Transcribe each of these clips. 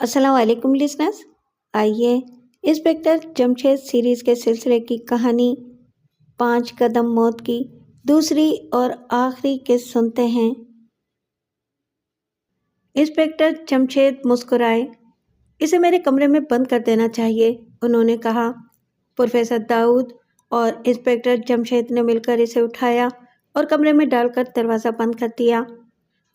السلام علیکم لسنرز، آئیے انسپکٹر جمشید سیریز کے سلسلے کی کہانی 5 قدم موت کی دوسری اور آخری قسط سنتے ہیں۔ انسپکٹر جمشید مسکرائے۔ اسے میرے کمرے میں بند کر دینا چاہیے، انہوں نے کہا۔ پروفیسر داؤد اور انسپکٹر جمشید نے مل کر اسے اٹھایا اور کمرے میں ڈال کر دروازہ بند کر دیا۔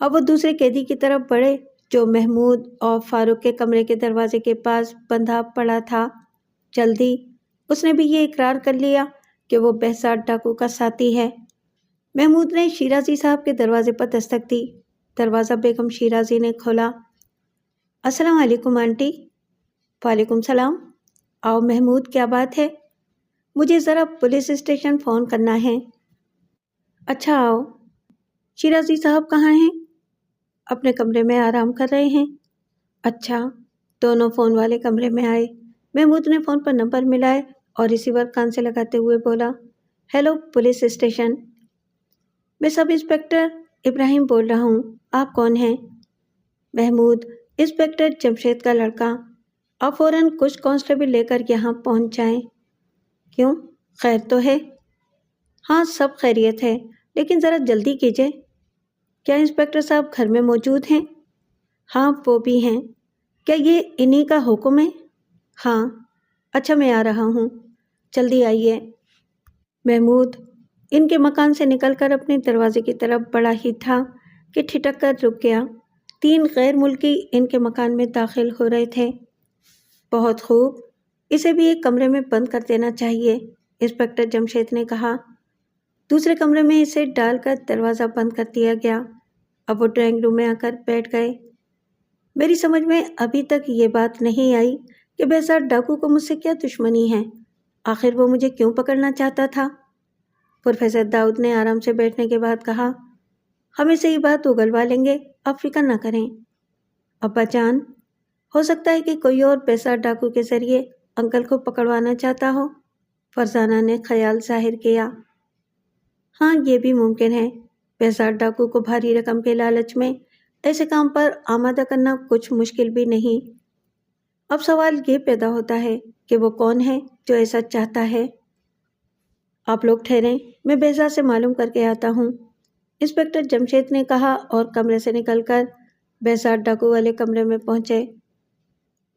اب وہ دوسرے قیدی کی طرف بڑھے جو محمود اور فاروق کے کمرے کے دروازے کے پاس بندھا پڑا تھا۔ جلدی اس نے بھی یہ اقرار کر لیا کہ وہ بہزاد ڈاکو کا ساتھی ہے۔ محمود نے شیرازی صاحب کے دروازے پر دستک دی۔ دروازہ بیگم شیرازی نے کھولا۔ السلام علیکم آنٹی۔ وعلیکم السلام۔ آؤ محمود، کیا بات ہے؟ مجھے ذرا پولیس اسٹیشن فون کرنا ہے۔ اچھا آؤ۔ شیرازی صاحب کہاں ہیں؟ اپنے کمرے میں آرام کر رہے ہیں۔ اچھا۔ دونوں فون والے کمرے میں آئے۔ محمود نے فون پر نمبر ملائے اور ریسیور کان سے لگاتے ہوئے بولا، ہیلو پولیس اسٹیشن، میں سب انسپکٹر ابراہیم بول رہا ہوں، آپ کون ہیں؟ محمود، انسپکٹر جمشید کا لڑکا۔ آپ فوراً کچھ کانسٹیبل لے کر یہاں پہنچ جائیں۔ کیوں؟ خیر تو ہے؟ ہاں سب خیریت ہے، لیکن ذرا جلدی کیجیے۔ کیا انسپکٹر صاحب گھر میں موجود ہیں؟ ہاں وہ بھی ہیں۔ کیا یہ انہی کا حکم ہے؟ ہاں۔ اچھا میں آ رہا ہوں، جلدی آئیے۔ محمود ان کے مکان سے نکل کر اپنے دروازے کی طرف بڑھا ہی تھا کہ ٹھٹک کر رک گیا۔ 3 غیر ملکی ان کے مکان میں داخل ہو رہے تھے۔ بہت خوب، اسے بھی ایک کمرے میں بند کر دینا چاہیے، انسپکٹر جمشید نے کہا۔ دوسرے کمرے میں اسے ڈال کر دروازہ بند کر دیا گیا۔ اب وہ ڈرائنگ روم میں آ کر بیٹھ گئے۔ میری سمجھ میں ابھی تک یہ بات نہیں آئی کہ بہزاد ڈاکو کو مجھ سے کیا دشمنی ہے، آخر وہ مجھے کیوں پکڑنا چاہتا تھا؟ پروفیسر داؤد نے آرام سے بیٹھنے کے بعد کہا، ہم اسے یہ بات اگلوا لیں گے، آپ فکر نہ کریں۔ ابا جان، ہو سکتا ہے کہ کوئی اور بہزاد ڈاکو کے ذریعے انکل کو پکڑوانا چاہتا ہو، فرزانہ نے خیال ظاہر کیا۔ ہاں یہ بھی ممکن ہے، بہزاد ڈاکو کو بھاری رقم کے لالچ میں ایسے کام پر آمادہ کرنا کچھ مشکل بھی نہیں۔ اب سوال یہ پیدا ہوتا ہے کہ وہ کون ہے جو ایسا چاہتا ہے؟ آپ لوگ ٹھہریں، میں بہزاد سے معلوم کر کے آتا ہوں، انسپکٹر جمشید نے کہا اور کمرے سے نکل کر بہزاد ڈاکو والے کمرے میں پہنچے۔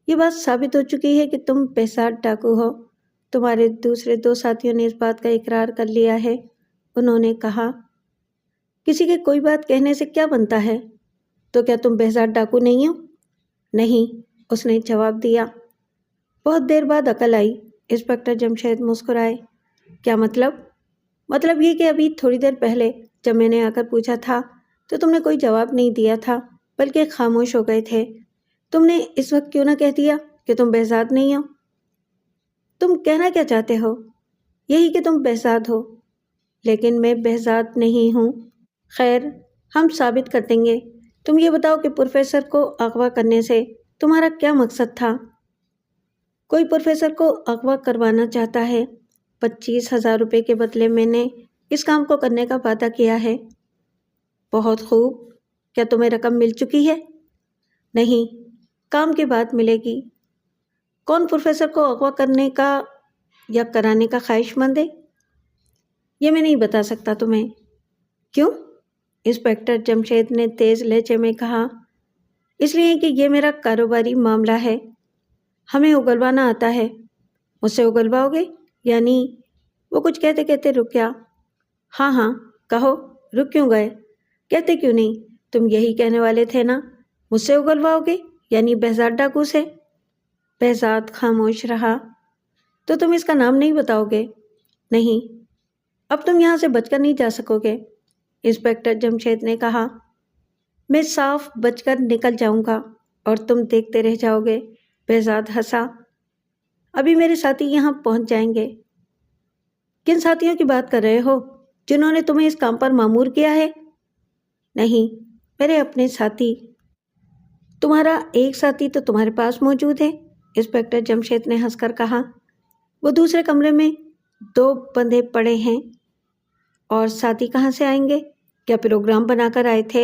یہ بات ثابت ہو چکی ہے کہ تم بہزاد ڈاکو ہو، تمہارے دوسرے 2 ساتھیوں نے اس بات کا اقرار کر لیا ہے، انہوں نے کہا۔ کسی کے کوئی بات کہنے سے کیا بنتا ہے؟ تو کیا تم بہزاد ڈاکو نہیں ہو؟ نہیں، اس نے جواب دیا۔ بہت دیر بعد عقل آئی، انسپکٹر جمشید مسکرائے۔ کیا مطلب؟ مطلب یہ کہ ابھی تھوڑی دیر پہلے جب میں نے آ کر پوچھا تھا تو تم نے کوئی جواب نہیں دیا تھا، بلکہ خاموش ہو گئے تھے۔ تم نے اس وقت کیوں نہ کہہ دیا کہ تم بہزاد نہیں ہو؟ تم کہنا کیا چاہتے ہو؟ یہی کہ تم بہزاد ہو، لیکن میں بہزاد نہیں ہوں۔ خیر، ہم ثابت کر دیں گے۔ تم یہ بتاؤ کہ پروفیسر کو اغوا کرنے سے تمہارا کیا مقصد تھا؟ کوئی پروفیسر کو اغوا کروانا چاہتا ہے، 25,000 روپے کے بدلے میں نے اس کام کو کرنے کا وعدہ کیا ہے۔ بہت خوب، کیا تمہیں رقم مل چکی ہے؟ نہیں، کام کے بعد ملے گی۔ کون پروفیسر کو اغوا کرنے کا یا کرانے کا خواہش مند ہے؟ یہ میں نہیں بتا سکتا تمہیں۔ کیوں؟ انسپکٹر جمشید نے تیز لہجے میں کہا۔ اس لیے کہ یہ میرا کاروباری معاملہ ہے، ہمیں اگلوانا آتا ہے۔ مجھ سے اگلواؤ گے؟ یعنی؟ وہ کچھ کہتے کہتے رک گیا۔ ہاں ہاں کہو، رک کیوں گئے؟ کہتے کیوں نہیں؟ تم یہی کہنے والے تھے نا، مجھ سے اگلواؤ گے یعنی بہزاد ڈاکو سے؟ بہزاد خاموش رہا۔ تو تم اس کا نام نہیں بتاؤ گے؟ نہیں۔ اب تم یہاں سے بچ کر نہیں جا سکو گے، انسپکٹر جمشید نے کہا۔ میں صاف بچ کر نکل جاؤں گا اور تم دیکھتے رہ جاؤ گے، بہزاد ہنسا۔ ابھی میرے ساتھی یہاں پہنچ جائیں گے۔ کن ساتھیوں کی بات کر رہے ہو؟ جنہوں نے تمہیں اس کام پر مامور کیا ہے؟ نہیں، میرے اپنے ساتھی۔ تمہارا ایک ساتھی تو تمہارے پاس موجود ہے، انسپکٹر جمشید نے ہنس کر کہا۔ وہ دوسرے کمرے میں 2 بندے پڑے ہیں۔ اور ساتھی کہاں سے آئیں گے؟ کیا پروگرام بنا کر آئے تھے؟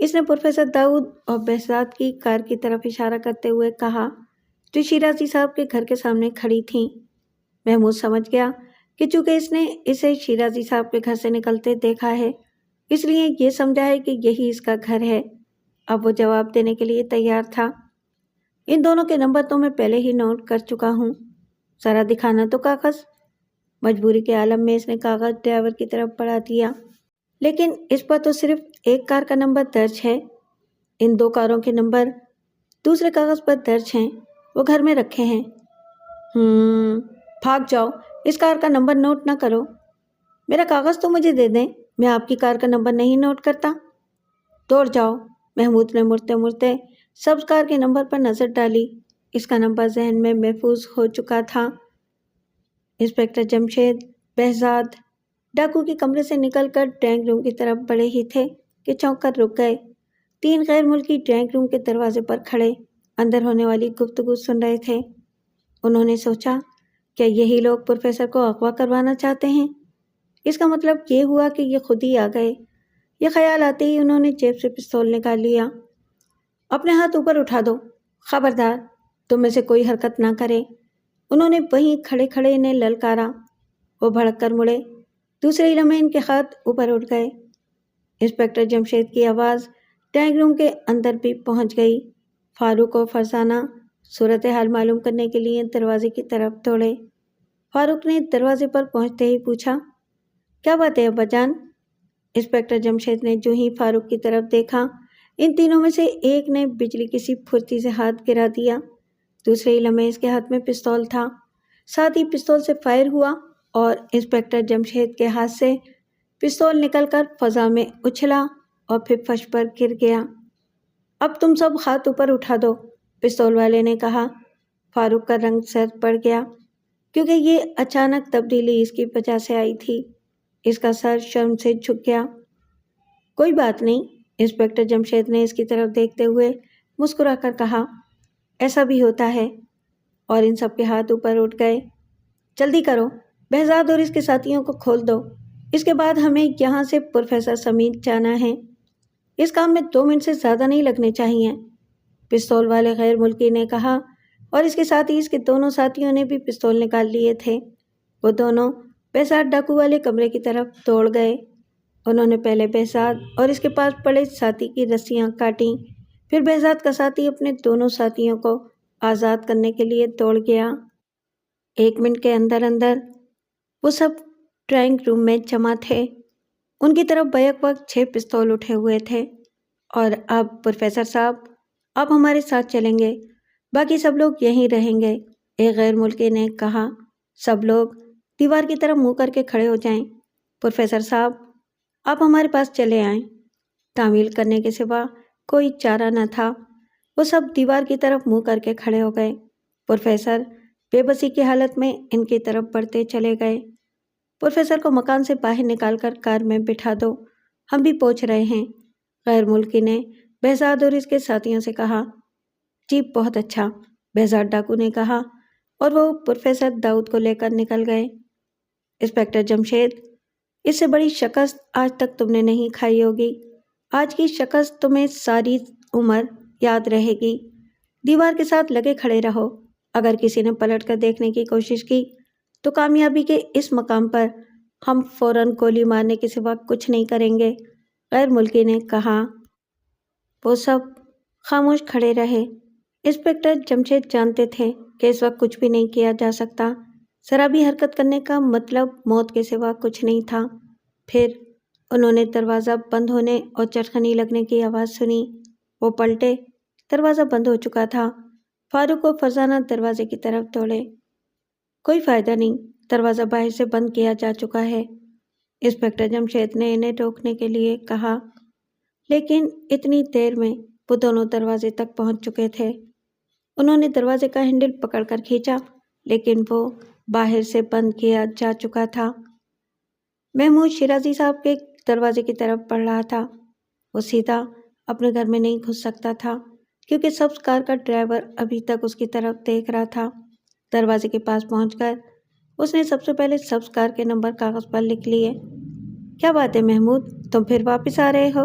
اس نے پروفیسر داؤد اور بہزاد کی کار کی طرف اشارہ کرتے ہوئے کہا جو شیرازی صاحب کے گھر کے سامنے کھڑی تھیں۔ محمود سمجھ گیا کہ چونکہ اس نے اسے شیرازی صاحب کے گھر سے نکلتے دیکھا ہے اس لیے یہ سمجھا ہے کہ یہی اس کا گھر ہے۔ اب وہ جواب دینے کے لیے تیار تھا۔ ان دونوں کے نمبر تو میں پہلے ہی نوٹ کر چکا ہوں، ذرا دکھانا تو کاغذ۔ مجبوری کے عالم میں اس نے کاغذ ڈرائیور کی طرف بڑھا دیا، لیکن اس پر تو صرف ایک کار کا نمبر درج ہے، ان دو کاروں کے نمبر دوسرے کاغذ پر درج ہیں، وہ گھر میں رکھے ہیں۔ بھاگ جاؤ، اس کار کا نمبر نوٹ نہ کرو۔ میرا کاغذ تو مجھے دے دیں، میں آپ کی کار کا نمبر نہیں نوٹ کرتا۔ دوڑ جاؤ۔ محمود نے مڑتے مڑتے سبز کار کے نمبر پر نظر ڈالی، اس کا نمبر ذہن میں محفوظ ہو چکا تھا۔ انسپکٹر جمشید بہزاد ڈاکو کے کمرے سے نکل کر ڈرائنگ روم کی طرف بڑھے ہی تھے کہ چونک کر رک گئے۔ تین غیر ملکی ڈرائنگ روم کے دروازے پر کھڑے اندر ہونے والی گفتگو سن رہے تھے۔ انہوں نے سوچا کیا یہی لوگ پروفیسر کو اغوا کروانا چاہتے ہیں؟ اس کا مطلب یہ ہوا کہ یہ خود ہی آ گئے۔ یہ خیال آتے ہی انہوں نے جیب سے پستول نکال لیا۔ اپنے ہاتھ اوپر اٹھا دو، خبردار تم میں سے کوئی حرکت نہ کرے، انہوں نے وہیں کھڑے کھڑے انہیں للکارا۔ وہ بھڑک کر مڑے، دوسرے ہی لمحے ان کے ہاتھ اوپر اٹھ گئے۔ انسپکٹر جمشید کی آواز ڈرائنگ روم کے اندر بھی پہنچ گئی۔ فاروق اور فرزانہ صورتحال معلوم کرنے کے لیے دروازے کی طرف دوڑے۔ فاروق نے دروازے پر پہنچتے ہی پوچھا، کیا بات ہے ابا جان؟ انسپکٹر جمشید نے جو ہی فاروق کی طرف دیکھا، ان تینوں میں سے ایک نے بجلی کی سی پھرتی سے ہاتھ گرا دیا۔ دوسرے ہی لمحے اس کے ہاتھ میں پستول تھا، ساتھ ہی پستول سے فائر ہوا اور انسپکٹر جمشید کے ہاتھ سے پستول نکل کر فضا میں اچھلا اور پھر فرش پر گر گیا۔ اب تم سب ہاتھ اوپر اٹھا دو، پستول والے نے کہا۔ فاروق کا رنگ زرد پڑ گیا کیونکہ یہ اچانک تبدیلی اس کی وجہ سے آئی تھی۔ اس کا سر شرم سے جھک گیا۔ کوئی بات نہیں، انسپکٹر جمشید نے اس کی طرف دیکھتے ہوئے مسکرا کر کہا، ایسا بھی ہوتا ہے، اور ان سب کے ہاتھ اوپر اٹھ گئے۔ جلدی کرو، بہزاد اور اس کے ساتھیوں کو کھول دو، اس کے بعد ہمیں یہاں سے پروفیسر سمیت جانا ہے۔ اس کام میں 2 منٹ سے زیادہ نہیں لگنے چاہیے، پستول والے غیر ملکی نے کہا، اور اس کے ساتھ ہی اس کے دونوں ساتھیوں نے بھی پستول نکال لیے تھے۔ وہ دونوں بہزاد ڈاکو والے کمرے کی طرف دوڑ گئے۔ انہوں نے پہلے بہزاد اور اس کے پاس پڑے ساتھی کی رسیاں کاٹیں، پھر بہزاد کا ساتھی اپنے دونوں ساتھیوں کو آزاد کرنے کے لیے دوڑ گیا۔ 1 منٹ کے اندر اندر وہ سب ڈرائنگ روم میں جمع تھے۔ ان کی طرف بیک وقت 6 پستول اٹھے ہوئے تھے۔ اور اب پروفیسر صاحب آپ ہمارے ساتھ چلیں گے، باقی سب لوگ یہیں رہیں گے، ایک غیر ملکی نے کہا۔ سب لوگ دیوار کی طرف منہ کر کے کھڑے ہو جائیں۔ پروفیسر صاحب آپ ہمارے پاس چلے آئیں۔ تعمیل کرنے کے سوا کوئی چارہ نہ تھا۔ وہ سب دیوار کی طرف منہ کر کے کھڑے ہو گئے۔ پروفیسر بے بسی کی حالت میں ان کی طرف بڑھتے چلے گئے۔ پروفیسر کو مکان سے باہر نکال کر کار میں بٹھا دو، ہم بھی پہنچ رہے ہیں، غیر ملکی نے بہزاد اور اس کے ساتھیوں سے کہا۔ جی بہت اچھا، بہزاد ڈاکو نے کہا، اور وہ پروفیسر داؤد کو لے کر نکل گئے۔ انسپکٹر جمشید اس سے بڑی شکست آج تک تم نے نہیں کھائی ہوگی، آج کی شکست تمہیں ساری عمر یاد رہے گی۔ دیوار کے ساتھ لگے کھڑے رہو، اگر کسی نے پلٹ کر دیکھنے کی کوشش کی تو کامیابی کے اس مقام پر ہم فوراً گولی مارنے کے سوا کچھ نہیں کریں گے، غیر ملکی نے کہا۔ وہ سب خاموش کھڑے رہے۔ انسپکٹر جمشید جانتے تھے کہ اس وقت کچھ بھی نہیں کیا جا سکتا، ذرا بھی حرکت کرنے کا مطلب موت کے سوا کچھ نہیں تھا۔ پھر انہوں نے دروازہ بند ہونے اور چٹخنی لگنے کی آواز سنی۔ وہ پلٹے، دروازہ بند ہو چکا تھا۔ فاروق و فرزانہ دروازے کی طرف دوڑے۔ کوئی فائدہ نہیں، دروازہ باہر سے بند کیا جا چکا ہے، انسپکٹر جمشید نے انہیں روکنے کے لیے کہا، لیکن اتنی دیر میں وہ دونوں دروازے تک پہنچ چکے تھے۔ انہوں نے دروازے کا ہینڈل پکڑ کر کھینچا، لیکن وہ باہر سے بند کیا جا چکا تھا۔ محمود شیرازی صاحب کے دروازے کی طرف بڑھ رہا تھا۔ وہ سیدھا اپنے گھر میں نہیں گھس سکتا تھا کیونکہ سبز کار کا ڈرائیور ابھی تک اس کی طرف دیکھ رہا تھا۔ دروازے کے پاس پہنچ کر اس نے سب سے پہلے سبز کار کے نمبر کاغذ پر لکھ لیے۔ کیا بات ہے محمود، تم پھر واپس آ رہے ہو؟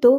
2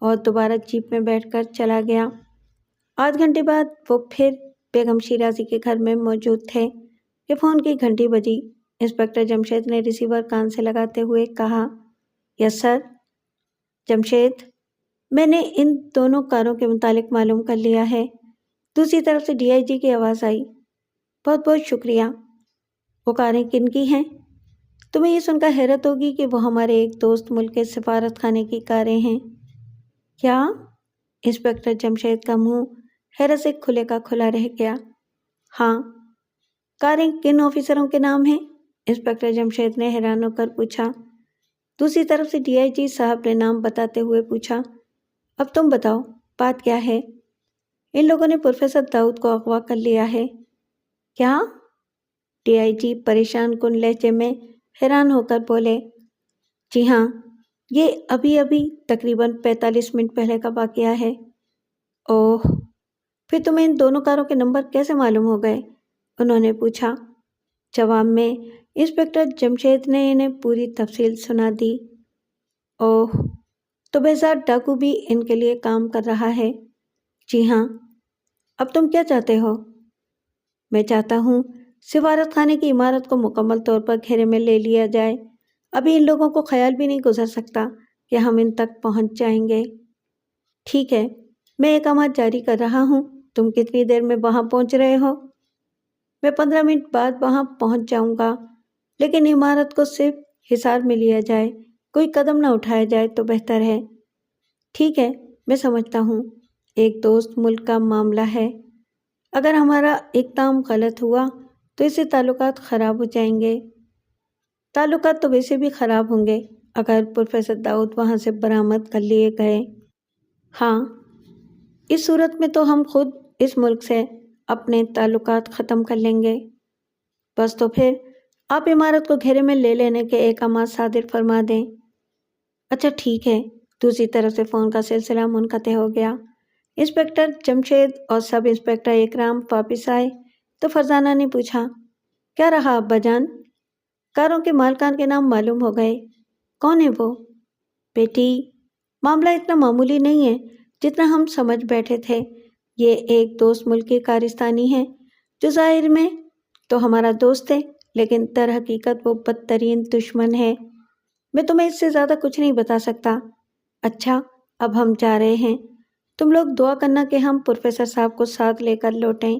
اور دوبارہ جیپ میں بیٹھ کر چلا گیا۔ آدھ گھنٹے بعد وہ پھر بیگم شیرازی کے گھر میں موجود تھے کہ فون کی گھنٹی بجی۔ انسپکٹر جمشید نے ریسیور کان سے لگاتے ہوئے کہا، یس سر۔ جمشید، میں نے ان دونوں کاروں کے متعلق معلوم کر لیا ہے۔ دوسری طرف سے ڈی آئی جی کی آواز آئی، بہت بہت شکریہ۔ وہ کاریں کن کی ہیں؟ تمہیں یہ سن کر حیرت ہوگی کہ وہ ہمارے ایک دوست ملک کے سفارت خانے کی کاریں ہیں۔ کیا؟ انسپکٹر جمشید کا منہ حیرت سے کھلے کا کھلا رہ گیا۔ ہاں۔ کاریں کن آفیسروں کے نام ہیں؟ انسپکٹر جمشید نے حیران ہو کر پوچھا۔ دوسری طرف سے ڈی آئی جی صاحب نے نام بتاتے ہوئے پوچھا، اب تم بتاؤ بات کیا ہے؟ ان لوگوں نے پروفیسر داؤد کو اغوا کر لیا ہے۔ کیا؟ ڈی آئی جی پریشان کن لہجے میں حیران ہو کر بولے، جی ہاں، یہ ابھی تقریباً 45 منٹ پہلے کا واقعہ ہے۔ اوہ، پھر تمہیں ان دونوں کاروں کے نمبر کیسے معلوم ہو گئے؟ انہوں نے پوچھا۔ جواب میں انسپکٹر جمشید نے انہیں پوری تفصیل سنا دی۔ اوہ، تو بہزاد ڈاکو بھی ان کے لیے کام کر رہا ہے؟ جی ہاں۔ اب تم کیا چاہتے ہو؟ میں چاہتا ہوں سفارت خانے کی عمارت کو مکمل طور پر گھیرے میں لے لیا جائے۔ ابھی ان لوگوں کو خیال بھی نہیں گزر سکتا کہ ہم ان تک پہنچ جائیں گے۔ ٹھیک ہے، میں اقدامات جاری کر رہا ہوں۔ تم کتنی دیر میں وہاں پہنچ رہے ہو؟ میں 15 منٹ بعد وہاں پہنچ جاؤں گا، لیکن عمارت کو صرف حصار میں لیا جائے، کوئی قدم نہ اٹھایا جائے تو بہتر ہے۔ ٹھیک ہے، میں سمجھتا ہوں، ایک دوست ملک کا معاملہ ہے۔ اگر ہمارا اقدام غلط ہوا تو اس سے تعلقات خراب ہو جائیں گے۔ تعلقات تو ویسے بھی خراب ہوں گے اگر پروفیسر داؤد وہاں سے برآمد کر لیے گئے۔ ہاں، اس صورت میں تو ہم خود اس ملک سے اپنے تعلقات ختم کر لیں گے۔ بس تو پھر آپ عمارت کو گھیرے میں لے لینے کے احکامات صادر فرما دیں۔ اچھا ٹھیک ہے۔ دوسری طرف سے فون کا سلسلہ منقطع ہو گیا۔ انسپکٹر جمشید اور سب انسپکٹر اکرام واپس آئے تو فرزانہ نے پوچھا، کیا رہا ابا جان؟ کاروں کے مالکان کے نام معلوم ہو گئے؟ کون ہے وہ؟ بیٹی، معاملہ اتنا معمولی نہیں ہے جتنا ہم سمجھ بیٹھے تھے۔ یہ ایک دوست ملک کی کارستانی ہے جو ظاہر میں تو ہمارا دوست ہے، لیکن در حقیقت وہ بدترین دشمن ہے۔ میں تمہیں اس سے زیادہ کچھ نہیں بتا سکتا۔ اچھا، اب ہم جا رہے ہیں۔ تم لوگ دعا کرنا کہ ہم پروفیسر صاحب کو ساتھ لے کر لوٹیں۔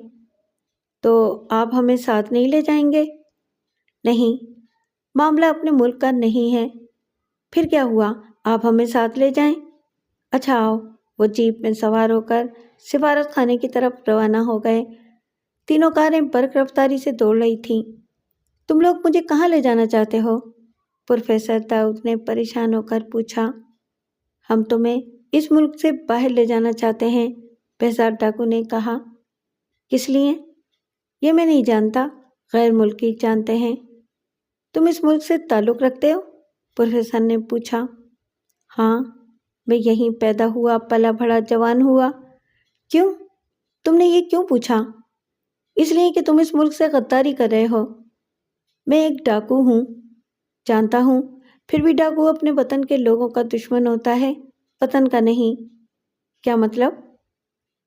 تو آپ ہمیں ساتھ نہیں لے جائیں گے؟ نہیں، معاملہ اپنے ملک کا نہیں ہے۔ پھر کیا ہوا؟ آپ ہمیں ساتھ لے جائیں۔ اچھا آؤ۔ وہ جیپ میں سوار ہو کر سفارت خانے کی طرف روانہ ہو گئے۔ تینوں کاریں برق رفتاری سے دوڑ رہی تھیں۔ تم لوگ مجھے کہاں لے جانا چاہتے ہو؟ پروفیسر داؤد نے پریشان ہو کر پوچھا۔ ہم تمہیں اس ملک سے باہر لے جانا چاہتے ہیں، بہزاد ڈاکو نے کہا۔ کس لیے؟ یہ میں نہیں جانتا، غیر ملکی جانتے ہیں۔ تم اس ملک سے تعلق رکھتے ہو؟ پروفیسر نے پوچھا۔ ہاں، میں یہیں پیدا ہوا، پلا بڑھا، جوان ہوا۔ کیوں؟ تم نے یہ کیوں پوچھا؟ اس لیے کہ تم اس ملک سے غداری کر رہے ہو۔ میں ایک ڈاکو ہوں۔ جانتا ہوں، پھر بھی ڈاکو اپنے وطن کے لوگوں کا دشمن ہوتا ہے، وطن کا نہیں۔ کیا مطلب؟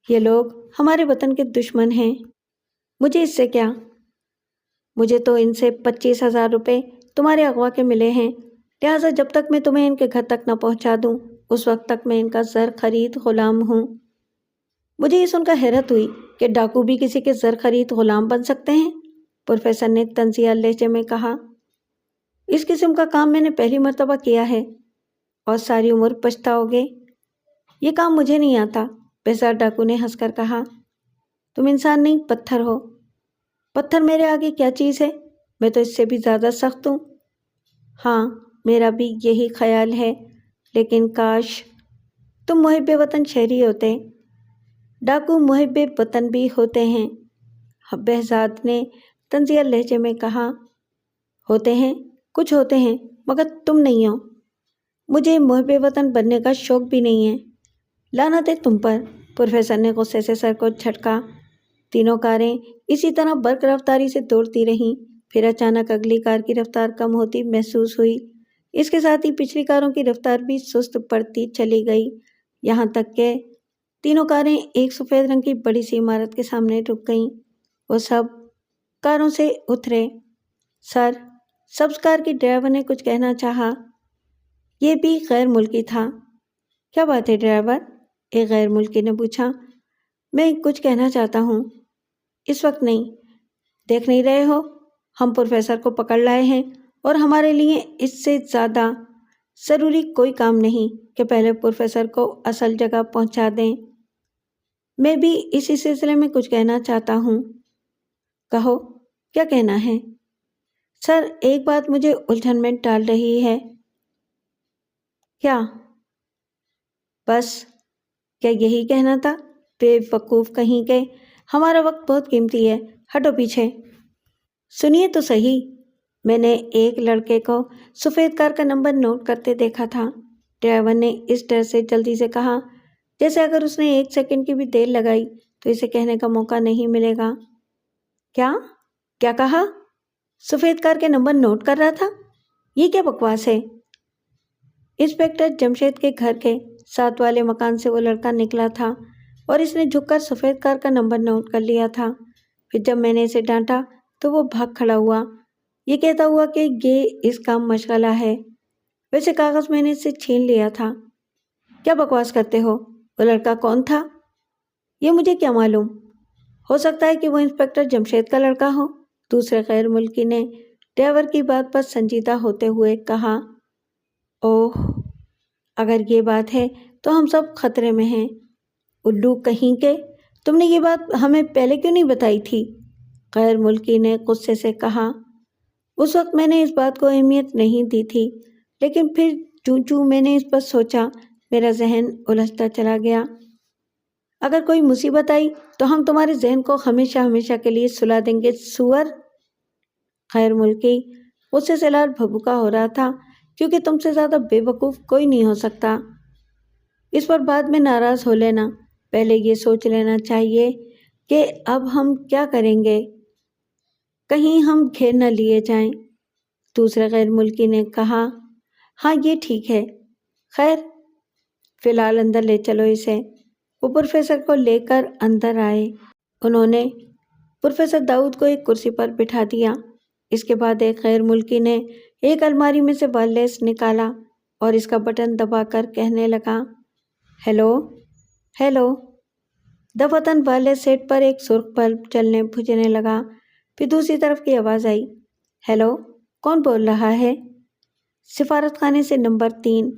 یہ لوگ ہمارے وطن کے دشمن ہیں۔ مجھے اس سے کیا؟ مجھے تو ان سے 25,000 روپے تمہارے اغوا کے ملے ہیں، لہٰذا جب تک میں تمہیں ان کے گھر تک نہ پہنچا دوں اس وقت تک میں ان کا زر خرید غلام ہوں۔ مجھے یہ سن کر حیرت ہوئی کہ ڈاکو بھی کسی کے زر خرید غلام بن سکتے ہیں۔ پروفیسر نے طنزیہ لہجے میں کہا، اس قسم کا کام میں نے پہلی مرتبہ کیا ہے اور ساری عمر پچھتاؤ گے۔ یہ کام مجھے نہیں آتا، بہزاد ڈاکو نے ہنس کر کہا۔ تم انسان نہیں، پتھر ہو۔ پتھر میرے آگے کیا چیز ہے؟ میں تو اس سے بھی زیادہ سخت ہوں۔ ہاں، میرا بھی یہی خیال ہے، لیکن کاش تم محب وطن شہری ہوتے۔ ڈاکو محب وطن بھی ہوتے ہیں، بہزاد نے طنزیہ لہجے میں کہا۔ ہوتے ہیں، کچھ ہوتے ہیں، مگر تم نہیں ہو۔ مجھے محب وطن بننے کا شوق بھی نہیں ہے۔ لعنت ہے تم پر، پروفیسر نے غصے سے سر کو جھٹکا۔ تینوں کاریں اسی طرح برق رفتاری سے دوڑتی رہیں، پھر اچانک اگلی کار کی رفتار کم ہوتی محسوس ہوئی۔ اس کے ساتھ ہی پچھلی کاروں کی رفتار بھی سست پڑتی چلی گئی۔ یہاں تک کہ تینوں کاریں ایک سفید رنگ کی بڑی سی عمارت کے سامنے رک گئیں۔ وہ سب کاروں سے اترے۔ سر، سبز کار کی ڈرائیور نے کچھ کہنا چاہا۔ یہ بھی غیر ملکی تھا۔ کیا بات ہے ڈرائیور؟ ایک غیر ملکی نے پوچھا۔ میں کچھ کہنا چاہتا ہوں۔ اس وقت نہیں، دیکھ نہیں رہے ہو ہم پروفیسر کو پکڑ لائے ہیں اور ہمارے لیے اس سے زیادہ ضروری کوئی کام نہیں کہ پہلے پروفیسر کو اصل جگہ پہنچا دیں۔ میں بھی اسی سلسلے میں کچھ کہنا چاہتا ہوں۔ کہو، کیا کہنا ہے؟ سر، ایک بات مجھے الجھن میں ڈال رہی ہے۔ کیا؟ بس، کیا یہی کہنا تھا؟ بے وقوف کہیں کے، ہمارا وقت بہت قیمتی ہے، ہٹو پیچھے۔ سنیے تو صحیح، میں نے ایک لڑکے کو سفید کار کا نمبر نوٹ کرتے دیکھا تھا۔ ڈرائیور نے اس ڈر سے جلدی سے کہا جیسے اگر اس نے ایک سیکنڈ کی بھی دیر لگائی تو اسے کہنے کا موقع نہیں ملے گا۔ کیا کہا؟ سفید کار کے نمبر نوٹ کر رہا تھا؟ یہ کیا بکواس ہے؟ انسپکٹر جمشید کے گھر کے ساتھ والے مکان سے وہ لڑکا نکلا تھا اور اس نے جھک کر سفید کار کا نمبر نوٹ کر لیا تھا۔ پھر جب میں نے اسے ڈانٹا تو وہ بھاگ کھڑا ہوا، یہ کہتا ہوا کہ یہ اس کا مشغلہ ہے۔ ویسے کاغذ میں نے اس سے چھین لیا تھا۔ کیا بکواس کرتے ہو؟ وہ لڑکا کون تھا؟ یہ مجھے کیا معلوم، ہو سکتا ہے کہ وہ انسپکٹر جمشید کا لڑکا ہو، دوسرے غیر ملکی نے ڈرائیور کی بات پر سنجیدہ ہوتے ہوئے کہا۔ اوہ، اگر یہ بات ہے تو ہم سب خطرے میں ہیں۔ الو کہیں کے، تم نے یہ بات ہمیں پہلے کیوں نہیں بتائی تھی؟ غیر ملکی نے غصے سے کہا۔ اس وقت میں نے اس بات کو اہمیت نہیں دی تھی، لیکن پھر چوں میں نے اس پر سوچا میرا ذہن الجھتا چلا گیا۔ اگر کوئی مصیبت آئی تو ہم تمہارے ذہن کو ہمیشہ ہمیشہ کے لیے سلا دیں گے، سور۔ غیر ملکی غصے سے لال بھبکا ہو رہا تھا، کیونکہ تم سے زیادہ بے وقوف کوئی نہیں ہو سکتا۔ اس پر بعد میں ناراض ہو لینا، پہلے یہ سوچ لینا چاہیے کہ اب ہم کیا کریں گے، کہیں ہم گھیر نہ لیے جائیں۔ دوسرے غیر ملکی نے کہا۔ ہاں، یہ ٹھیک ہے، خیر فی الحال اندر لے چلو اسے۔ وہ پروفیسر کو لے کر اندر آئے۔ انہوں نے پروفیسر داؤد کو ایک کرسی پر بٹھا دیا۔ اس کے بعد ایک غیر ملکی نے ایک الماری میں سے وائرلیس نکالا اور اس کا بٹن دبا کر کہنے لگا، ہیلو۔ دفعتاً وائرلیس سیٹ پر ایک سرخ بلب جلنے بجھنے لگا۔ پھر دوسری طرف کی آواز آئی، ہیلو، کون بول رہا ہے؟ سفارت خانے سے نمبر 3۔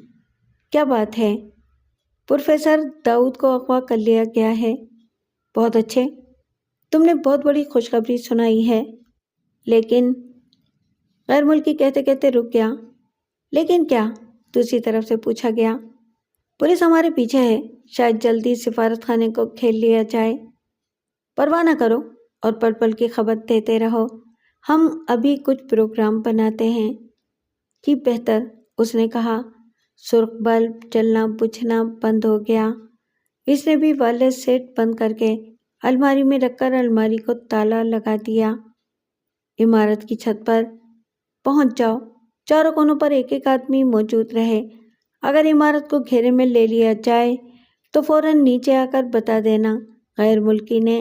کیا بات ہے؟ پروفیسر داؤد کو اغوا کر لیا گیا ہے۔ بہت اچھے، تم نے بہت بڑی خوشخبری سنائی ہے۔ لیکن غیر ملکی کہتے کہتے رک گیا۔ لیکن کیا؟ دوسری طرف سے پوچھا گیا۔ پولیس ہمارے پیچھے ہے، شاید جلدی سفارت خانے کو گھیر لیا جائے۔ پرواہ نہ کرو اور پل پل کی خبر دیتے رہو، ہم ابھی کچھ پروگرام بناتے ہیں۔ جی بہتر، اس نے کہا۔ سرخ بلب جلنا بجھنا بند ہو گیا۔ اس نے بھی وائرلیس سیٹ بند کر کے الماری میں رکھ کر الماری کو تالا لگا دیا۔ عمارت کی چھت پر پہنچ جاؤ، چاروں کونوں پر ایک ایک آدمی موجود رہے۔ اگر عمارت کو گھیرے میں لے لیا جائے تو فوراً نیچے آ کر بتا دینا، غیر ملکی نے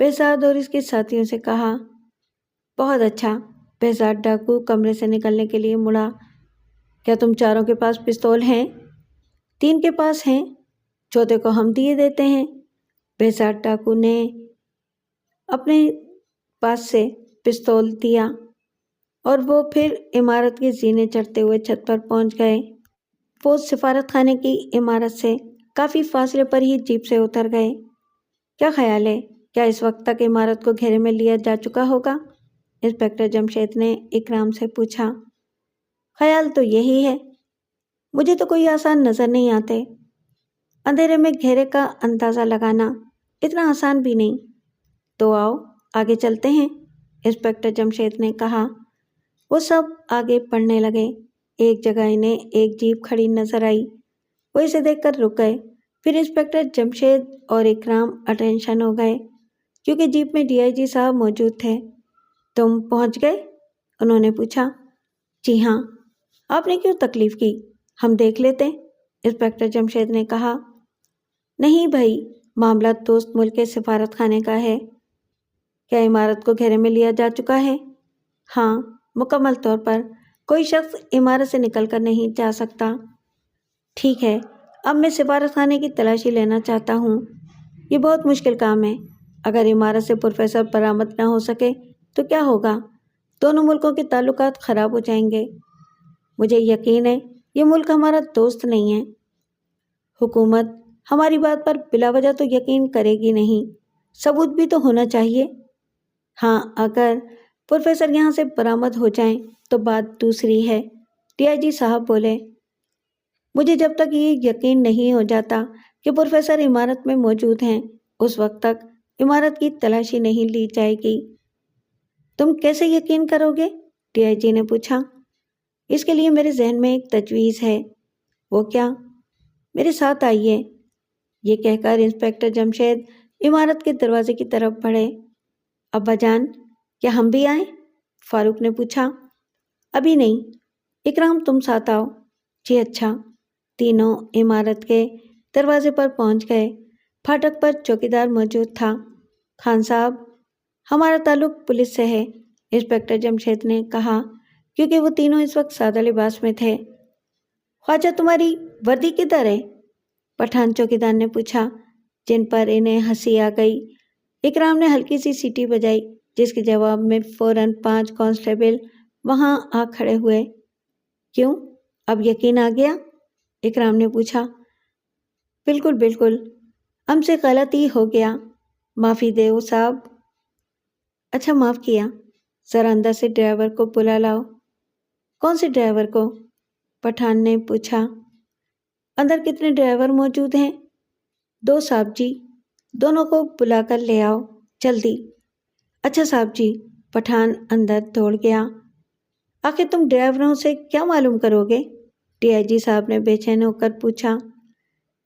بہزاد اور اس کے ساتھیوں سے کہا۔ بہت اچھا۔ بہزاد ڈاکو کمرے سے نکلنے کے لیے مڑا۔ کیا تم چاروں کے پاس پستول ہیں؟ 3 کے پاس ہیں، چوتھے کو ہم دیے دیتے ہیں۔ بہزاد ڈاکو نے اپنے پاس سے پستول دیا اور وہ پھر عمارت کے زینے چڑھتے ہوئے چھت پر پہنچ گئے۔ وہ سفارت خانے کی عمارت سے کافی فاصلے پر ہی جیپ سے اتر گئے۔ کیا خیال ہے، کیا اس وقت تک عمارت کو گھیرے میں لیا جا چکا ہوگا؟ انسپکٹر جمشید نے اکرام سے پوچھا۔ خیال تو یہی ہے، مجھے تو کوئی آسان نظر نہیں آتے۔ اندھیرے میں گھیرے کا اندازہ لگانا اتنا آسان بھی نہیں۔ تو آؤ آگے چلتے ہیں، انسپکٹر جمشید نے کہا۔ وہ سب آگے بڑھنے لگے۔ ایک جگہ انہیں ایک جیپ کھڑی نظر آئی۔ وہ اسے دیکھ کر رک گئے۔ پھر انسپکٹر جمشید اور اکرام اٹینشن ہو گئے، کیونکہ جیپ میں ڈی آئی جی صاحب موجود تھے۔ تم پہنچ گئے؟ انہوں نے پوچھا۔ جی ہاں، آپ نے کیوں تکلیف کی، ہم دیکھ لیتے، انسپکٹر جمشید نے کہا۔ نہیں بھائی، معاملہ دوست ملک کے سفارت خانے کا ہے۔ کیا عمارت کو گھیرے میں لیا جا چکا ہے؟ ہاں، مکمل طور پر کوئی شخص عمارت سے نکل کر نہیں جا سکتا۔ ٹھیک ہے، اب میں سفارت خانے کی تلاشی لینا چاہتا ہوں۔ یہ بہت مشکل کام ہے۔ اگر عمارت سے پروفیسر برآمد نہ ہو سکے تو کیا ہوگا؟ دونوں ملکوں کے تعلقات خراب ہو جائیں گے۔ مجھے یقین ہے یہ ملک ہمارا دوست نہیں ہے۔ حکومت ہماری بات پر بلا وجہ تو یقین کرے گی نہیں، ثبوت بھی تو ہونا چاہیے۔ ہاں، اگر پروفیسر یہاں سے برآمد ہو جائیں تو بات دوسری ہے، ڈی آئی جی صاحب بولے۔ مجھے جب تک یہ یقین نہیں ہو جاتا کہ پروفیسر عمارت میں موجود ہیں، اس وقت تک عمارت کی تلاشی نہیں لی جائے گی۔ تم کیسے یقین کرو گے؟ ڈی آئی جی نے پوچھا۔ اس کے لیے میرے ذہن میں ایک تجویز ہے۔ وہ کیا؟ میرے ساتھ آئیے، یہ کہہ کر انسپکٹر جمشید عمارت کے دروازے کی طرف بڑھے۔ ابا جان، کیا ہم بھی آئیں؟ فاروق نے پوچھا۔ ابھی نہیں، اکرام تم ساتھ آؤ۔ جی اچھا۔ تینوں عمارت کے دروازے پر پہنچ گئے۔ پھاٹک پر چوکیدار موجود تھا۔ خان صاحب، ہمارا تعلق پولیس سے ہے، انسپکٹر جمشید نے کہا، کیونکہ وہ تینوں اس وقت سادہ لباس میں تھے۔ خواجہ تمہاری وردی کدھر ہے؟ پٹھان چوکیدار نے پوچھا، جن پر انہیں ہنسی آ گئی۔ اکرام نے ہلکی سی سیٹی بجائی، جس کے جواب میں فوراً 5 کانسٹیبل وہاں آ کھڑے ہوئے۔ کیوں؟ اب یقین آ گیا؟ اکرام نے پوچھا۔ بالکل بالکل، ہم سے غلطی ہو گیا، معافی دیو صاحب۔ اچھا، معاف کیا۔ ذرا اندر سے ڈرائیور کو بلا لاؤ۔ کون سے ڈرائیور کو؟ پٹھان نے پوچھا۔ اندر کتنے ڈرائیور موجود ہیں؟ 2 صاحب جی، دونوں کو بلا کر لے آؤ، جلدی۔ اچھا صاحب جی۔ پٹھان اندر دوڑ گیا۔ آخر تم ڈرائیوروں سے کیا معلوم کرو گے؟ ڈی آئی جی صاحب نے بے چین ہو کر پوچھا۔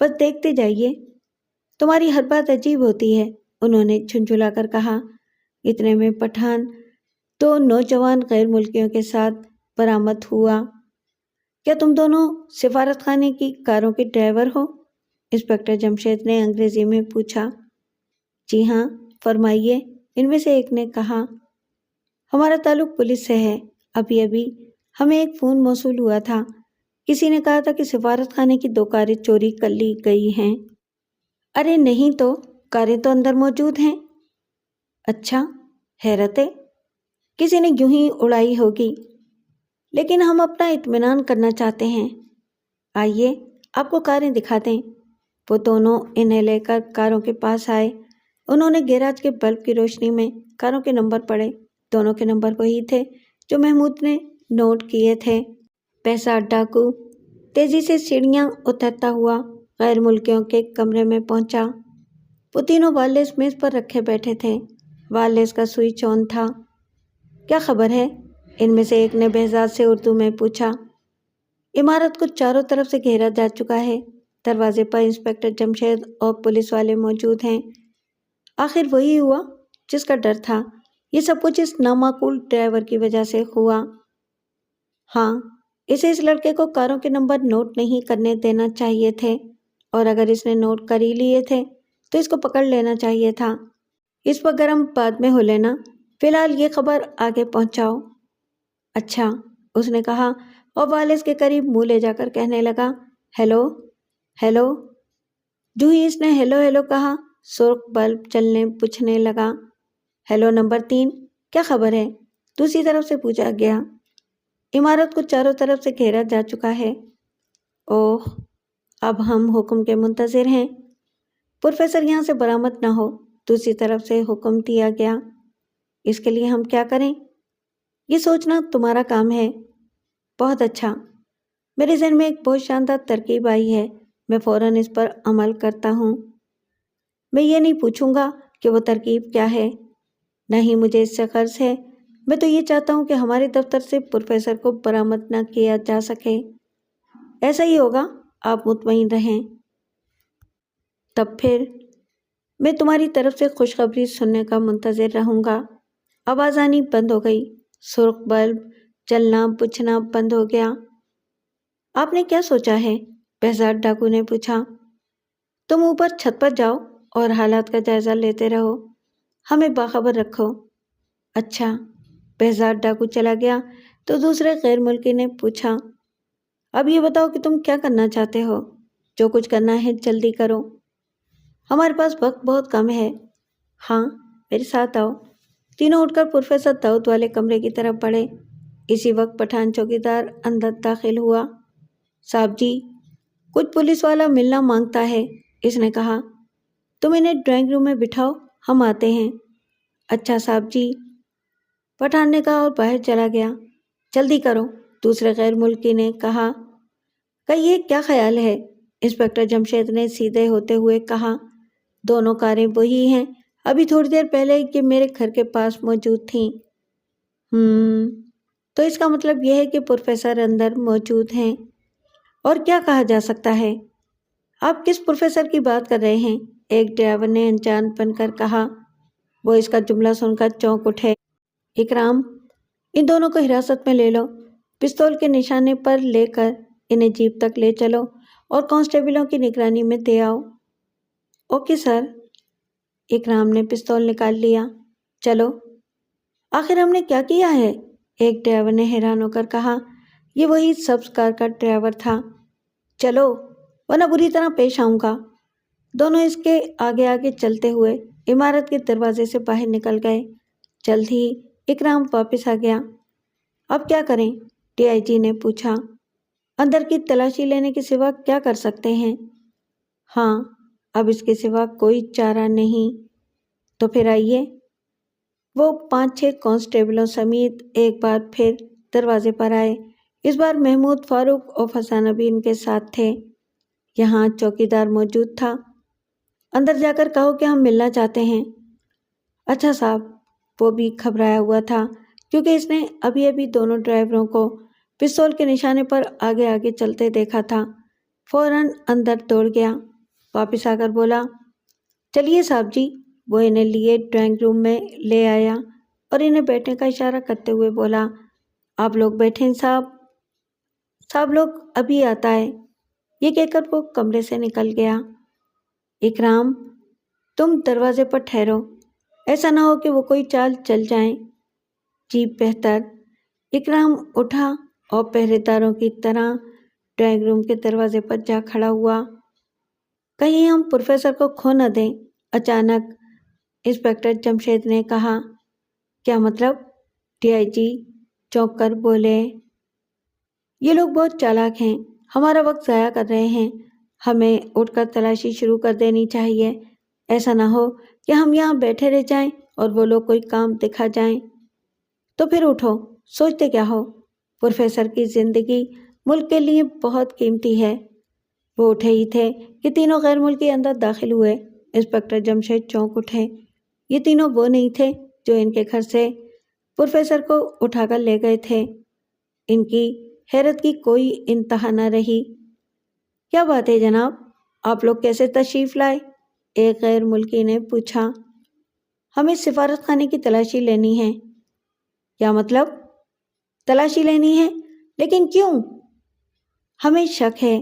بس دیکھتے جائیے، تمہاری ہر بات عجیب ہوتی ہے، انہوں نے جھنجھلا کر کہا۔ اتنے میں پٹھان 2 نوجوان غیر ملکیوں کے ساتھ برآمد ہوا۔ کیا تم دونوں سفارت خانے کی کاروں کے ڈرائیور ہو؟ انسپکٹر جمشید نے انگریزی میں پوچھا۔ جی ہاں، فرمائیے، ان میں سے ایک نے کہا۔ ہمارا تعلق پولیس سے ہے، ابھی ابھی ہمیں ایک فون موصول ہوا تھا، کسی نے کہا تھا کہ سفارت خانے کی 2 کاریں چوری کر لی گئی ہیں۔ ارے نہیں تو، کاریں تو اندر موجود ہیں۔ اچھا، حیرت ہے، کسی نے یوں ہی اڑائی ہوگی، لیکن ہم اپنا اطمینان کرنا چاہتے ہیں۔ آئیے، آپ کو کاریں دکھا دیں۔ وہ دونوں انہیں لے کر کاروں کے پاس آئے۔ انہوں نے گیراج کے بلب کی روشنی میں کاروں کے نمبر پڑھے۔ دونوں کے نمبر وہی تھے جو محمود نے نوٹ کیے تھے۔ پیسہ ڈاکو تیزی سے سیڑھیاں اترتا ہوا غیر ملکیوں کے کمرے میں پہنچا۔ وہ تینوں وائرلیس میز پر رکھے بیٹھے تھے۔ وائرلیس کا سوئچ آن تھا۔ کیا خبر ہے؟ ان میں سے ایک نے بہزاد سے اردو میں پوچھا۔ عمارت کو چاروں طرف سے گھیرا جا چکا ہے، دروازے پر انسپکٹر جمشید اور پولیس والے موجود ہیں۔ آخر وہی ہوا جس کا ڈر تھا، یہ سب کچھ اس نامعقول ڈرائیور کی وجہ سے ہوا۔ ہاں، اسے اس لڑکے کو کاروں کے نمبر نوٹ نہیں کرنے دینا چاہیے تھے، اور اگر اس نے نوٹ کر ہی لیے تھے تو اس کو پکڑ لینا چاہیے تھا۔ اس پر گرم بعد میں ہو لینا، فی الحال یہ خبر آگے پہنچاؤ۔ اچھا، اس نے کہا اور وائرلیس کے قریب منہ لے جا کر کہنے لگا، ہیلو ہیلو۔ جو ہی اس نے ہیلو ہیلو کہا، سرخ بلب چلنے بجھنے لگا۔ ہیلو نمبر 3، کیا خبر ہے؟ دوسری طرف سے پوچھا گیا۔ عمارت کو چاروں طرف سے گھیرا جا چکا ہے۔ اوہ، اب ہم حکم کے منتظر ہیں۔ پروفیسر یہاں سے برآمد نہ ہو، دوسری طرف سے حکم دیا گیا۔ اس کے لیے ہم کیا کریں؟ یہ سوچنا تمہارا کام ہے۔ بہت اچھا، میرے ذہن میں ایک بہت شاندار ترکیب آئی ہے، میں فوراً اس پر عمل کرتا ہوں۔ میں یہ نہیں پوچھوں گا کہ وہ ترکیب کیا ہے، نہ ہی مجھے اس سے غرض ہے، میں تو یہ چاہتا ہوں کہ ہمارے دفتر سے پروفیسر کو برآمد نہ کیا جا سکے۔ ایسا ہی ہوگا، آپ مطمئن رہیں۔ تب پھر میں تمہاری طرف سے خوشخبری سننے کا منتظر رہوں گا۔ آواز آنی بند ہو گئی، سرخ بلب جلنا بجھنا بند ہو گیا۔ آپ نے کیا سوچا ہے؟ بہزاد ڈاکو نے پوچھا۔ تم اوپر چھت پر جاؤ اور حالات کا جائزہ لیتے رہو، ہمیں باخبر رکھو۔ اچھا۔ بہزاد ڈاکو چلا گیا تو دوسرے غیر ملکی نے پوچھا، اب یہ بتاؤ کہ تم کیا کرنا چاہتے ہو؟ جو کچھ کرنا ہے جلدی کرو، ہمارے پاس وقت بہت کم ہے۔ ہاں، میرے ساتھ آؤ۔ تینوں اٹھ کر پروفیسر داؤد والے کمرے کی طرف بڑھے۔ اسی وقت پٹھان چوکیدار اندر داخل ہوا۔ صاحب جی، کچھ پولیس والا ملنا مانگتا ہے، اس نے کہا۔ تم انہیں ڈرائنگ روم میں بٹھاؤ، ہم آتے ہیں۔ اچھا صاحب جی، پٹھان نے کہا اور باہر چلا گیا۔ جلدی کرو، دوسرے غیر ملکی نے کہا۔ کہ یہ کیا خیال ہے؟ انسپکٹر جمشید نے سیدھے ہوتے ہوئے کہا۔ دونوں کاریں وہی ہیں، ابھی تھوڑی دیر پہلے یہ میرے گھر کے پاس موجود تھیں۔ تو اس کا مطلب یہ ہے کہ پروفیسر اندر موجود ہیں۔ اور کیا کہا جا سکتا ہے؟ آپ کس پروفیسر کی بات کر رہے ہیں؟ ایک ڈرائیور نے انجان بن کر کہا۔ وہ اس کا جملہ سن کر چونک اٹھے۔ اکرام، ان دونوں کو حراست میں لے لو، پستول کے نشانے پر لے کر انہیں جیپ تک لے چلو اور کانسٹیبلوں کی نگرانی میں دے آؤ۔ Okay sir. اکرام نے پستول نکال لیا۔ چلو۔ آخر ہم نے کیا کیا ہے؟ ایک ڈرائیور نے حیران ہو کر کہا۔ یہ وہی سبز کار کا ڈرائیور تھا۔ چلو، ورنہ بری طرح پیش آؤں گا۔ دونوں اس کے آگے آگے چلتے ہوئے عمارت کے دروازے سے باہر نکل گئے۔ جلد ہی اکرام واپس آ گیا۔ اب کیا کریں؟ ڈی آئی جی نے پوچھا۔ اندر کی تلاشی لینے کے سوا کیا کر سکتے ہیں؟ ہاں، اب اس کے سوا کوئی چارہ نہیں۔ تو پھر آئیے۔ وہ 5-6 کانسٹیبلوں سمیت ایک بار پھر دروازے پر آئے۔ اس بار محمود، فاروق اور فسانہ بھی ان کے ساتھ تھے۔ یہاں چوکیدار موجود تھا۔ اندر جا کر کہو کہ ہم ملنا چاہتے ہیں۔ اچھا صاحب۔ وہ بھی گھبرایا ہوا تھا کیونکہ اس نے ابھی ابھی دونوں ڈرائیوروں کو پستول کے نشانے پر آگے آگے چلتے دیکھا تھا۔ فوراً اندر دوڑ گیا۔ واپس آ کر بولا، چلیے صاحب جی۔ وہ انہیں لیے ڈرائنگ روم میں لے آیا اور انہیں بیٹھنے کا اشارہ کرتے ہوئے بولا، آپ لوگ بیٹھیں صاحب۔ صاحب لوگ ابھی آتا ہے، یہ کہہ کر وہ کمرے سے نکل گیا۔ اکرام، تم دروازے پر ٹھہرو، ایسا نہ ہو کہ وہ کوئی چال چل جائیں۔ جی بہتر۔ اکرام اٹھا اور پہرے داروں کی طرح ڈرائنگ روم کے دروازے پر جا کھڑا ہوا۔ کہیں ہم پروفیسر کو کھو نہ دیں۔ اچانک انسپکٹر جمشید نے کہا۔ کیا مطلب؟ ڈی آئی جی چونک کر بولے۔ یہ لوگ بہت چالاک ہیں، ہمارا وقت ضائع کر رہے ہیں، ہمیں اٹھ کر تلاشی شروع کر دینی چاہیے۔ ایسا نہ ہو کہ ہم یہاں بیٹھے رہ جائیں اور وہ لوگ کوئی کام دکھا جائیں۔ تو پھر اٹھو، سوچتے کیا ہو؟ پروفیسر کی زندگی ملک کے لیے بہت قیمتی ہے۔ وہ اٹھے ہی تھے کہ تینوں غیر ملکی اندر داخل ہوئے۔ انسپکٹر جمشید چونک اٹھے۔ یہ تینوں وہ نہیں تھے جو ان کے گھر سے پروفیسر کو اٹھا کر لے گئے تھے۔ ان کی حیرت کی کوئی انتہا نہ رہی۔ کیا بات ہے جناب، آپ لوگ کیسے تشریف لائے؟ ایک غیر ملکی نے پوچھا۔ ہمیں سفارت خانے کی تلاشی لینی ہے۔ کیا مطلب؟ تلاشی لینی ہے؟ لیکن کیوں؟ ہمیں شک ہے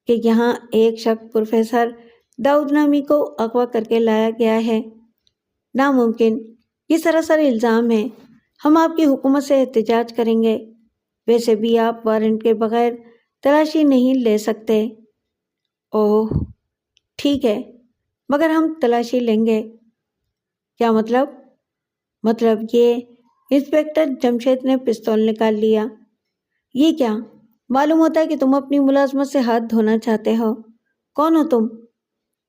کہ یہاں ایک شخص پروفیسر داؤد نامی کو اغوا کر کے لایا گیا ہے۔ ناممکن، یہ سراسر الزام ہے۔ ہم آپ کی حکومت سے احتجاج کریں گے۔ ویسے بھی آپ وارنٹ کے بغیر تلاشی نہیں لے سکتے۔ اوہ، ٹھیک ہے، مگر ہم تلاشی لیں گے۔ کیا مطلب؟ مطلب یہ، انسپکٹر جمشید نے پستول نکال لیا۔ یہ کیا؟ معلوم ہوتا ہے کہ تم اپنی ملازمت سے ہاتھ دھونا چاہتے ہو۔ کون ہو تم؟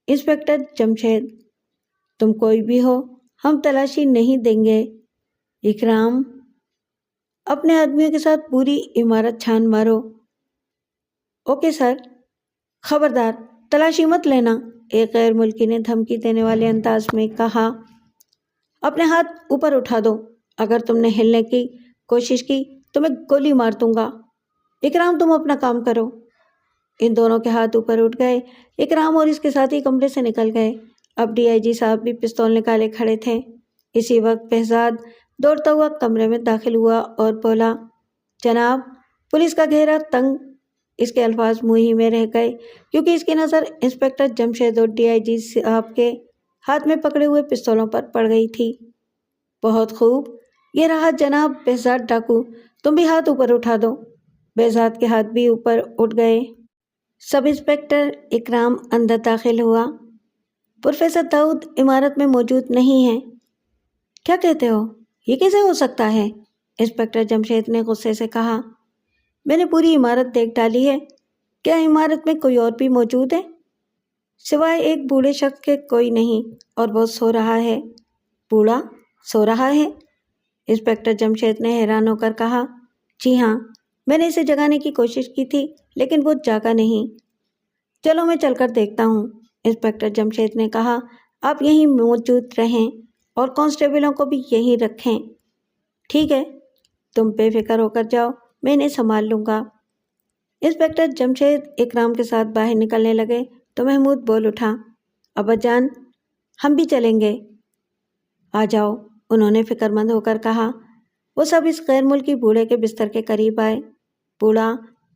انسپکٹر جمشید۔ تم کوئی بھی ہو، ہم تلاشی نہیں دیں گے۔ اکرام، اپنے آدمیوں کے ساتھ پوری عمارت چھان مارو۔ Okay sir. خبردار، تلاشی مت لینا، ایک غیر ملکی نے دھمکی دینے والے انداز میں کہا۔ اپنے ہاتھ اوپر اٹھا دو، اگر تم نے ہلنے کی کوشش کی تو میں گولی مار دوں گا۔ اکرام، تم اپنا کام کرو۔ ان دونوں کے ہاتھ اوپر اٹھ گئے۔ اکرام اور اس کے ساتھی کمرے سے نکل گئے۔ اب ڈی آئی جی صاحب بھی پستول نکالے کھڑے تھے۔ اسی وقت بہزاد دوڑتا ہوا کمرے میں داخل ہوا اور بولا، جناب، پولیس کا گھیرا تنگ اس کے الفاظ منہ ہی میں رہ گئے کیونکہ اس کی نظر انسپکٹر جمشید اور DIG صاحب کے ہاتھ میں پکڑے ہوئے پستولوں پر پڑ گئی تھی۔ بہت خوب، یہ رہا جناب بہزاد ڈاکو، تم بھی ہاتھ اوپر اٹھا دو۔ بہزاد کے ہاتھ بھی اوپر اٹھ گئے۔ سب انسپکٹر اکرام اندر داخل ہوا۔ پروفیسر داؤد عمارت میں موجود نہیں ہیں۔ کیا کہتے ہو؟ یہ کیسے ہو سکتا ہے؟ انسپکٹر جمشید نے غصے سے کہا۔ میں نے پوری عمارت دیکھ ڈالی ہے۔ کیا عمارت میں کوئی اور بھی موجود ہے؟ سوائے ایک بوڑھے شخص کے کوئی نہیں، اور وہ سو رہا ہے۔ بوڑھا سو رہا ہے؟ انسپکٹر جمشید نے حیران ہو کر کہا۔ جی ہاں، میں نے اسے جگانے کی کوشش کی تھی لیکن وہ جاگا نہیں۔ چلو میں چل کر دیکھتا ہوں، انسپکٹر جمشید نے کہا۔ آپ یہیں موجود رہیں اور کانسٹیبلوں کو بھی یہیں رکھیں۔ ٹھیک ہے، تم بے فکر ہو کر جاؤ، میں انہیں سنبھال لوں گا۔ انسپکٹر جمشید اکرام کے ساتھ باہر نکلنے لگے تو محمود بول اٹھا۔ ابا جان، ہم بھی چلیں گے۔ آ جاؤ، انہوں نے فکر مند ہو کر کہا۔ وہ سب اس غیر ملکی بوڑھے کے بستر کے قریب آئے۔ بوڑھا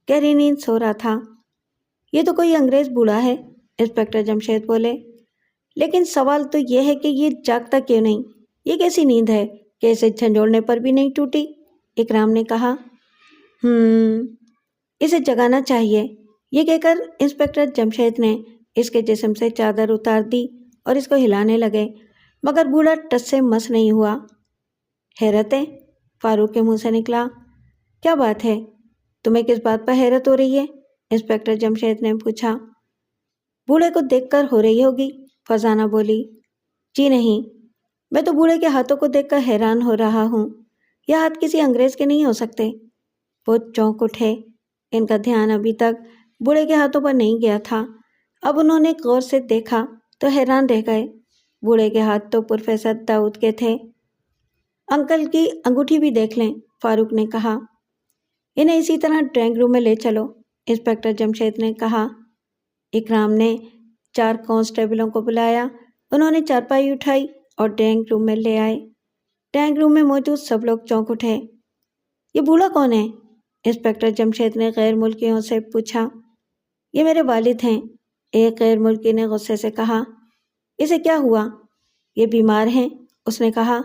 گہری نیند سو رہا تھا۔ یہ تو کوئی انگریز بوڑھا ہے، انسپکٹر جمشید بولے۔ لیکن سوال تو یہ ہے کہ یہ جاگتا کیوں نہیں؟ یہ کیسی نیند ہے کہ اسے جھنجھوڑنے پر بھی نہیں ٹوٹی؟ اکرام نے کہا۔ اسے جگانا چاہیے، یہ کہہ کر انسپکٹر جمشید نے اس کے جسم سے چادر اتار دی اور اس کو ہلانے لگے، مگر بوڑھا ٹس سے مس نہیں ہوا۔ حیرت ہے؟ فاروق کے منہ سے نکلا۔ کیا بات ہے؟ تمہیں کس بات پر حیرت ہو رہی ہے؟ انسپکٹر جمشید نے پوچھا۔ بوڑھے کو دیکھ کر ہو رہی ہوگی، فرزانہ بولی۔ جی نہیں، میں تو بوڑھے کے ہاتھوں کو دیکھ کر حیران ہو رہا ہوں۔ یہ ہاتھ کسی انگریز کے نہیں ہو سکتے۔ وہ چونک اٹھے۔ ان کا دھیان ابھی تک بوڑھے کے ہاتھوں پر نہیں گیا تھا۔ اب انہوں نے غور سے دیکھا تو حیران رہ گئے۔ بوڑھے کے ہاتھ تو پروفیسر داؤد کے تھے۔ انکل کی انگوٹھی بھی دیکھ لیں، فاروق نے کہا۔ انہیں اسی طرح ڈرائنگ روم میں لے چلو، انسپکٹر جمشید نے کہا۔ اکرام نے 4 کانسٹیبلوں کو بلایا۔ انہوں نے چارپائی اٹھائی اور ڈرائنگ روم میں لے آئے۔ ڈرائنگ روم میں موجود سب لوگ چونک اٹھے۔ یہ بوڑھا کون ہے؟ انسپکٹر جمشید نے غیر ملکیوں سے پوچھا۔ یہ میرے والد ہیں، ایک غیر ملکی نے غصے سے کہا۔ اسے کیا ہوا؟ یہ بیمار ہیں، اس نے کہا۔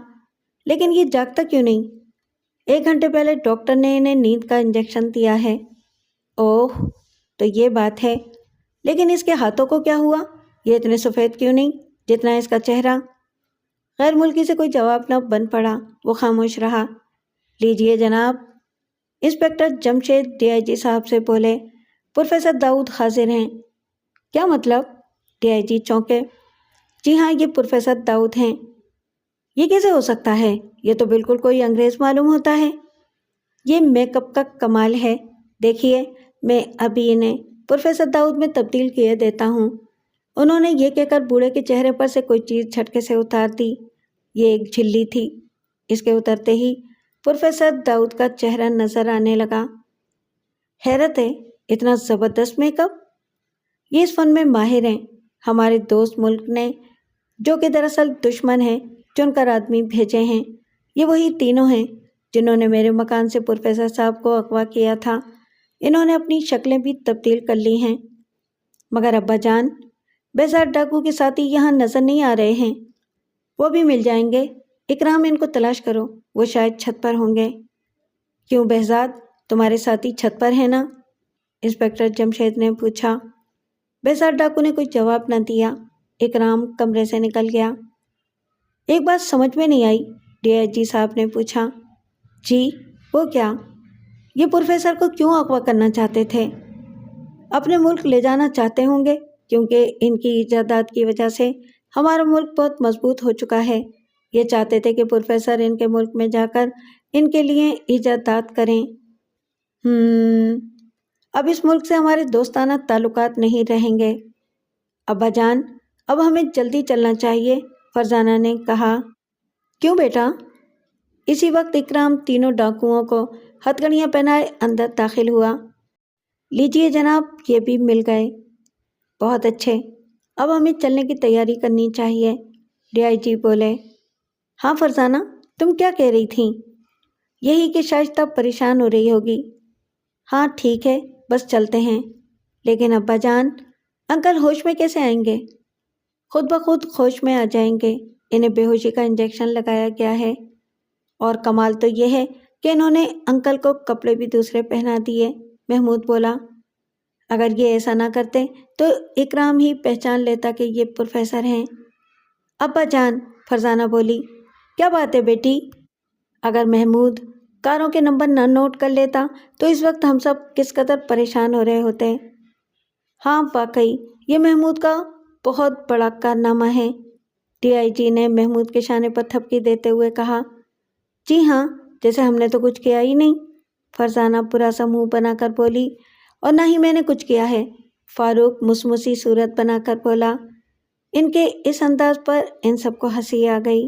لیکن یہ جاگتا کیوں نہیں؟ 1 گھنٹے پہلے ڈاکٹر نے انہیں نیند کا انجیکشن دیا ہے۔ اوہ، تو یہ بات ہے۔ لیکن اس کے ہاتھوں کو کیا ہوا؟ یہ اتنے سفید کیوں نہیں جتنا اس کا چہرہ؟ غیر ملکی سے کوئی جواب نہ بن پڑا، وہ خاموش رہا۔ لیجئے جناب، انسپکٹر جمشید DIG صاحب سے بولے، پروفیسر داؤد حاضر ہیں۔ کیا مطلب؟ DIG چونکے۔ جی ہاں، یہ پروفیسر داؤد ہیں۔ یہ کیسے ہو سکتا ہے؟ یہ تو بالکل کوئی انگریز معلوم ہوتا ہے۔ یہ میک اپ کا کمال ہے۔ دیکھیے، میں ابھی انہیں پروفیسر داؤد میں تبدیل کیے دیتا ہوں۔ انہوں نے یہ کہہ کر بوڑھے کے چہرے پر سے کوئی چیز جھٹکے سے اتار دی۔ یہ ایک جھلی تھی۔ اس کے اترتے ہی پروفیسر داؤد کا چہرہ نظر آنے لگا۔ حیرت ہے، اتنا زبردست میک اپ؟ یہ اس فن میں ماہر ہیں۔ ہمارے دوست ملک نے، جو کہ دراصل دشمن ہے، چن کر آدمی بھیجے ہیں۔ یہ وہی تینوں ہیں جنہوں نے میرے مکان سے پروفیسر صاحب کو اغوا کیا تھا۔ انہوں نے اپنی شکلیں بھی تبدیل کر لی ہیں۔ مگر ابا جان، بہزاد ڈاکو کے ساتھی یہاں نظر نہیں آ رہے ہیں۔ وہ بھی مل جائیں گے۔ اکرام، ان کو تلاش کرو، وہ شاید چھت پر ہوں گے۔ کیوں بہزاد، تمہارے ساتھی چھت پر ہیں نا؟ انسپکٹر جمشید نے پوچھا۔ بہزاد ڈاکو نے کوئی جواب نہ دیا۔ اکرام کمرے سے نکل گیا۔ ایک بات سمجھ میں نہیں آئی، DIG صاحب نے پوچھا۔ جی، وہ کیا؟ یہ پروفیسر کو کیوں اغوا کرنا چاہتے تھے؟ اپنے ملک لے جانا چاہتے ہوں گے، کیونکہ ان کی ایجادات کی وجہ سے ہمارا ملک بہت مضبوط ہو چکا ہے۔ یہ چاہتے تھے کہ پروفیسر ان کے ملک میں جا کر ان کے لیے ایجادات کریں۔ اب اس ملک سے ہمارے دوستانہ تعلقات نہیں رہیں گے۔ ابا جان، اب ہمیں جلدی چلنا چاہیے، فرزانہ نے کہا۔ کیوں بیٹا؟ اسی وقت اکرام تینوں ڈاکوؤں کو ہتھکڑیاں پہنائے اندر داخل ہوا۔ لیجئے جناب، یہ بھی مل گئے۔ بہت اچھے، اب ہمیں چلنے کی تیاری کرنی چاہیے، DIG بولے۔ ہاں فرزانہ، تم کیا کہہ رہی تھیں؟ یہی کہ شائستہ پریشان ہو رہی ہوگی۔ ہاں ٹھیک ہے، بس چلتے ہیں۔ لیکن ابا جان، انکل ہوش میں کیسے آئیں گے؟ خود بخود ہوش میں آ جائیں گے، انہیں بے ہوشی کا انجیکشن لگایا گیا ہے، اور کمال تو یہ ہے کہ انہوں نے انکل کو کپڑے بھی دوسرے پہنا دیے۔ محمود بولا، اگر یہ ایسا نہ کرتے تو اکرام ہی پہچان لیتا کہ یہ پروفیسر ہیں۔ ابا جان، فرزانہ بولی، کیا بات ہے بیٹی؟ اگر محمود کاروں کے نمبر نہ نوٹ کر لیتا تو اس وقت ہم سب کس قدر پریشان ہو رہے ہوتے۔ ہاں واقعی یہ محمود کا بہت بڑا کارنامہ ہے، ڈی آئی جی نے محمود کے شانے پر تھپکی دیتے ہوئے کہا۔ جی ہاں، جیسے ہم نے تو کچھ کیا ہی نہیں، فرزانہ برا سا منہ بنا کر بولی۔ اور نہ ہی میں نے کچھ کیا ہے، فاروق مسمسی صورت بنا کر بولا۔ ان کے اس انداز پر ان سب کو ہنسی آ گئی۔